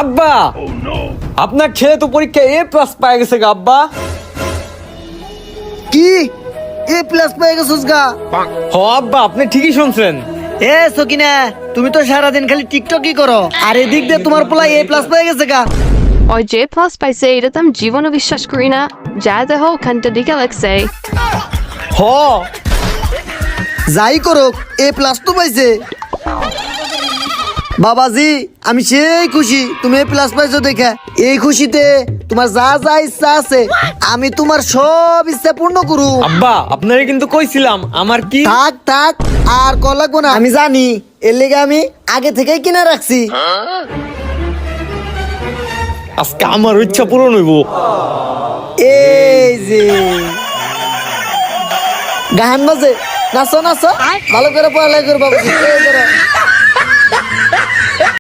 আব্বা আপনার ছেলে তো পরীক্ষায় A+ পেয়ে গেছে গা আব্বা। কি A+ পেয়ে গেছিস গা? হ আব্বা, আপনি ঠিকই শুনছেন। এ সকিনা, তুমি তো সারাদিন খালি টিকটকই করো, আর এদিক দিয়ে তোমার পোলা A+ পেয়ে গেছে গা। ওই যে প্লাস পাইছে এটা তো আমি জীবনে বিশ্বাস করি না। যা দেখো ওখানটা দিকে লাগছে। হ যাই করুক A+ তো পাইছে। বাবাজি আমি সেই খুশি তুমি A+ পাইছো দেখে। এই খুশিতে তোমার যা যা ইচ্ছা আছে আমি তোমার সব ইচ্ছা পূর্ণ করু। আব্বা, আপনারে কিন্তু কইছিলাম আমার কি। থাক থাক আর কল লাগবো না, আমি জানি এর লেগে আমি আগে থেকেই কিনা রাখছি। আজকে আমার ইচ্ছা পূরণ হইব। এই যে গান বাজে, নাচো নাচো, ভালো করে পড়ালেখা করো বাবু।